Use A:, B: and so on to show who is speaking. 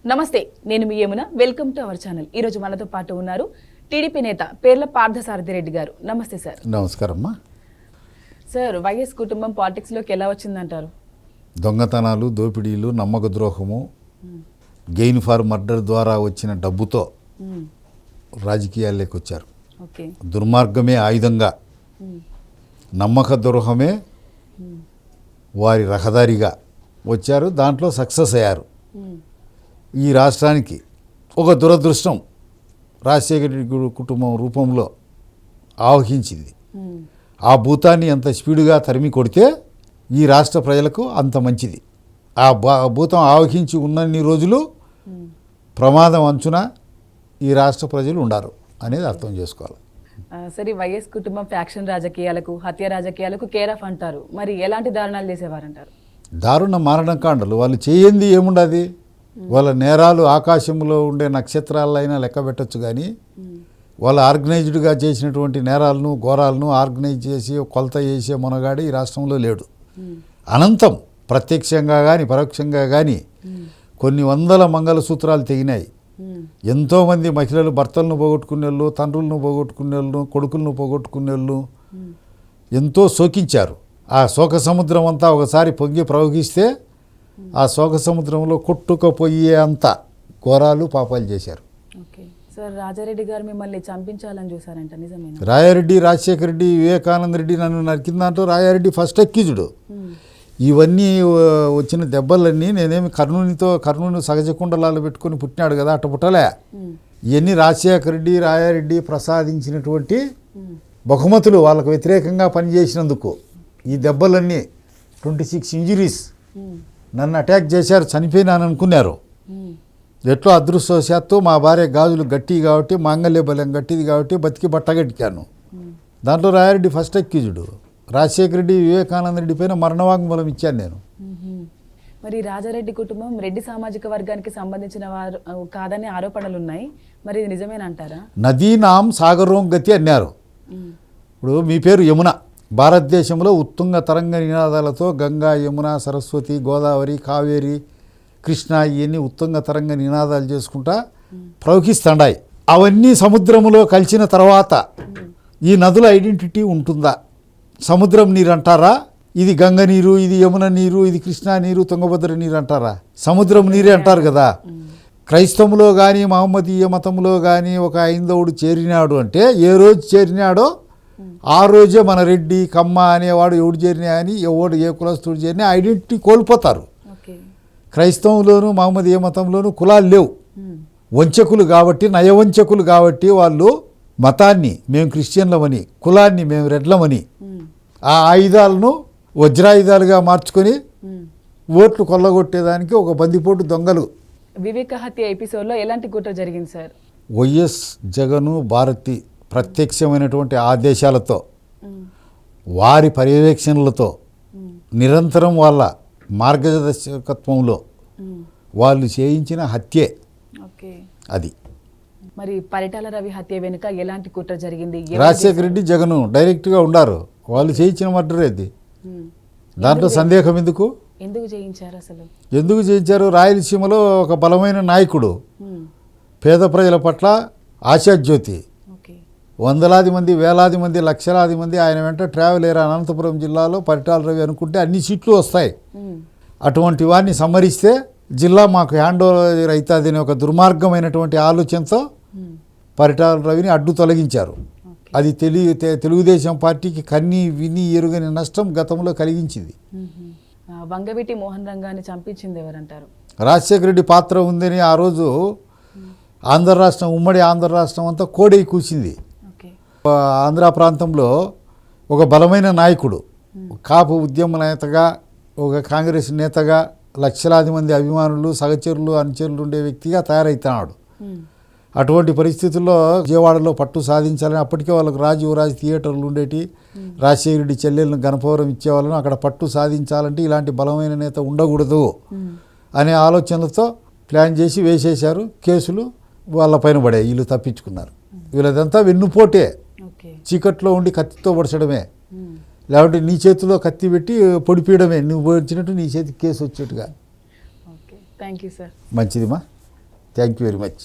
A: నమస్తే, నేను మీ Yamuna. Welcome to our channel. ఈరోజు మనతో పాటు ఉన్నారు టీడీపీ నేత పేర్ల పార్థసారథి రెడ్డి గారు. నమస్తే సార్.
B: నమస్కారం అమ్మా.
A: సార్, వైఎస్ కుటుంబం పాలిటిక్స్లోకి ఎలా వచ్చిందంటారు?
B: దొంగతనాలు, దోపిడీలు, నమ్మక ద్రోహము, గెయిన్ ఫార్ మర్డర్ ద్వారా వచ్చిన డబ్బుతో రాజకీయాల్లోకి వచ్చారు. దుర్మార్గమే ఆయుధంగా, నమ్మక ద్రోహమే వారి రహదారిగా వచ్చారు. దాంట్లో సక్సెస్ అయ్యారు. ఈ రాష్ట్రానికి ఒక దురదృష్టం రాజశేఖర రెడ్డి కుటుంబం రూపంలో ఆవహించింది. ఆ భూతాన్ని ఎంత స్పీడుగా తరిమి కొడితే ఈ రాష్ట్ర ప్రజలకు అంత మంచిది. ఆ భూతం ఆవహించి ఉన్నన్ని రోజులు ప్రమాదం అంచున ఈ రాష్ట్ర ప్రజలు ఉండారు అనేది అర్థం చేసుకోవాలి.
A: సరే, వైఎస్ కుటుంబం ఫ్యాక్షన్ రాజకీయాలకు, హత్య రాజకీయాలకు కేర్ ఆఫ్ అంటారు. మరి ఎలాంటి దారుణాలు చేసేవారంటారు?
B: దారుణ మారణకాండలు. వాళ్ళు చేయంది ఏముండదు. వాళ్ళ నేరాలు ఆకాశంలో ఉండే నక్షత్రాలైనా లెక్క పెట్టచ్చు. కానీ వాళ్ళు ఆర్గనైజ్డ్గా చేసినటువంటి నేరాలను, ఘోరాలను ఆర్గనైజ్ చేసి కొలత చేసే మునగాడి ఈ రాష్ట్రంలో లేడు. అనంతం. ప్రత్యక్షంగా కానీ పరోక్షంగా కానీ కొన్ని వందల మంగళసూత్రాలు తెగినాయి. ఎంతోమంది మహిళలు భర్తలను పోగొట్టుకునే వాళ్ళు, తండ్రులను పోగొట్టుకునే వాళ్ళు, కొడుకులను పోగొట్టుకునే వాళ్ళు ఎంతో శోకించారు. ఆ శోక సముద్రం అంతా ఒకసారి పొంగి ప్రవహిస్తే ఆ శోక సముద్రంలో కొట్టుకుపోయే అంత ఘోరాలు పాపాలు చేశారు.
A: సార్, రాజారెడ్డి గారు మిమ్మల్ని చంపించాలని చూసారంట, నిజమేనా?
B: రాయారెడ్డి, రాజశేఖర రెడ్డి, వివేకానంద రెడ్డి నన్ను నరికిన దాంట్లో రాయారెడ్డి ఫస్ట్ అక్యూజ్డ్. ఇవన్నీ వచ్చిన దెబ్బలన్నీ నేనేమి కర్ణుని సహజ కుండలాలు పెట్టుకొని పుట్టినాడు కదా, అట్ట పుట్టలే. ఇవన్నీ రాజశేఖర రెడ్డి, రాయారెడ్డి ప్రసాదించినటువంటి బహుమతులు. వాళ్ళకు వ్యతిరేకంగా పనిచేసినందుకు ఈ దెబ్బలన్నీ 26 ఇంజురీస్. నన్ను అటాక్ చేశారు, చనిపోయినాను అనుకున్నారు. ఎట్లో అదృష్టవశాత్తు మా భార్య గాజులు గట్టి కాబట్టి, మాంగళ్య బలం గట్టిది కాబట్టి బతికి బట్టగట్టాను. దాంట్లో రాయారెడ్డి ఫస్ట్ అక్యూజ్డ్. రాజశేఖర రెడ్డి, వివేకానంద రెడ్డి పైన మరణవాంగ్మూలం ఇచ్చాను నేను.
A: మరి రాజారెడ్డి కుటుంబం రెడ్డి సామాజిక వర్గానికి సంబంధించిన వారు కాదనే ఆరోపణలు ఉన్నాయి. మరి ఇది నిజమేనంటారా?
B: నదీనాం సాగరోం గతి అన్నారు. ఇప్పుడు మీ పేరు యమున. భారతదేశంలో ఉత్తుంగ తరంగ నినాదాలతో గంగా, యమున, సరస్వతి, గోదావరి, కావేరి, కృష్ణ ఇవన్నీ ఉత్తుంగ తరంగ నినాదాలు చేసుకుంటా ప్రవహిస్తాయి. అవన్నీ సముద్రంలో కలిసిన తర్వాత ఈ నదుల ఐడెంటిటీ ఉంటుందా? సముద్రం నీరు అంటారా? ఇది గంగ నీరు, ఇది యమున నీరు, ఇది కృష్ణా నీరు, తుంగభద్ర నీరు అంటారా? సముద్రం నీరే అంటారు కదా. క్రైస్తవంలో కానీ మహమ్మదీయ మతంలో కానీ ఒక హైందవుడు చేరినాడు అంటే ఏ రోజు చేరినాడో ఆ రోజే మన రెడ్డి, కమ్మ అనేవాడు ఎవడు చేరినా అని, ఎవడు ఏ కులస్తుడు చేరినా ఐడెంటిటీ కోల్పోతారు. క్రైస్తవంలోను మహమ్మదీయ మతంలోను కులాలు లేవు. వంచకులు కాబట్టి, నయవంచకులు కాబట్టి వాళ్ళు మతాన్ని మేము క్రిస్టియన్లమని, కులాన్ని మేము రెడ్లమని ఆ ఆయుధాలను వజ్రాయుధాలుగా మార్చుకొని ఓట్లు కొల్లగొట్టేదానికి ఒక బందిపోటు దొంగలు.
A: వివేక హత్య ఎపిసోడ్లో ఎలాంటి కుట్ర జరిగింది సార్?
B: వైఎస్ జగను, భారతి ప్రత్యక్షమైనటువంటి ఆదేశాలతో, వారి పర్యవేక్షణలతో, నిరంతరం వాళ్ళ మార్గదర్శకత్వంలో వాళ్ళు చేయించిన హత్యే అది.
A: మరి పరిటాల రవి హత్య వెనుక ఎలాంటి కుట్ర జరిగింది?
B: రాజశేఖర రెడ్డి, జగను డైరెక్ట్గా ఉండారు. వాళ్ళు చేయించిన మర్డర్ అది. దాంట్లో సందేహం ఎందుకు?
A: ఎందుకు చేయించారు అసలు?
B: ఎందుకు చేయించారు? రాయలసీమలో ఒక బలమైన నాయకుడు, పేద ప్రజల పట్ల ఆశాజ్యోతి. వందలాది మంది, వేలాది మంది, లక్షలాది మంది ఆయన వెంట ట్రావెల్ అయ్యారు. అనంతపురం జిల్లాలో పరిటాల రవి అనుకుంటే అన్ని సీట్లు వస్తాయి. అటువంటి వారిని సంహరిస్తే జిల్లా మాకు హ్యాండ్ ఓవర్ అవుతుంది అనే ఒక దుర్మార్గమైనటువంటి ఆలోచనతో పరిటాల రవిని అడ్డు తొలగించారు. అది తెలుగుదేశం పార్టీకి కన్ని విని ఎరుగని నష్టం గతంలో కలిగించింది.
A: వంగవీటి మోహన్ రంగాన్ని చంపించింది ఎవరంటారు?
B: రాజశేఖర రెడ్డి పాత్ర ఉందని ఆ రోజు ఆంధ్ర రాష్ట్రం, ఉమ్మడి ఆంధ్ర రాష్ట్రం అంతా కోడై కూసింది. ఆంధ్ర ప్రాంతంలో ఒక బలమైన నాయకుడు, కాపు ఉద్యమ నేతగా, ఒక కాంగ్రెస్ నేతగా, లక్షలాది మంది అభిమానులు, సహచరులు, అనుచరులు ఉండే వ్యక్తిగా తయారవుతున్నాడు. అటువంటి పరిస్థితుల్లో విజయవాడలో పట్టు సాధించాలని, అప్పటికే వాళ్ళకు రాజు థియేటర్లు ఉండేటి, రాజశేఖర రెడ్డి చెల్లెలను గణపవరం ఇచ్చేవాళ్ళను, అక్కడ పట్టు సాధించాలంటే ఇలాంటి బలమైన నేత ఉండకూడదు అనే ఆలోచనలతో ప్లాన్ చేసి వేసేశారు. కేసులు వాళ్ళ పైన పడాయి. వీళ్ళు తప్పించుకున్నారు. వీళ్ళదంతా వెన్నుపోటే, చీకట్లో ఉండి కత్తితో పొడచడమే, లేకపోతే నీ చేతిలో కత్తి పెట్టి పొడిపీయడమే. నువ్వు వచ్చినట్టు నీ చేతికి కేసు వచ్చేట్టుగా.
A: Thank you sir.
B: మంచిదిమా. Thank you very much.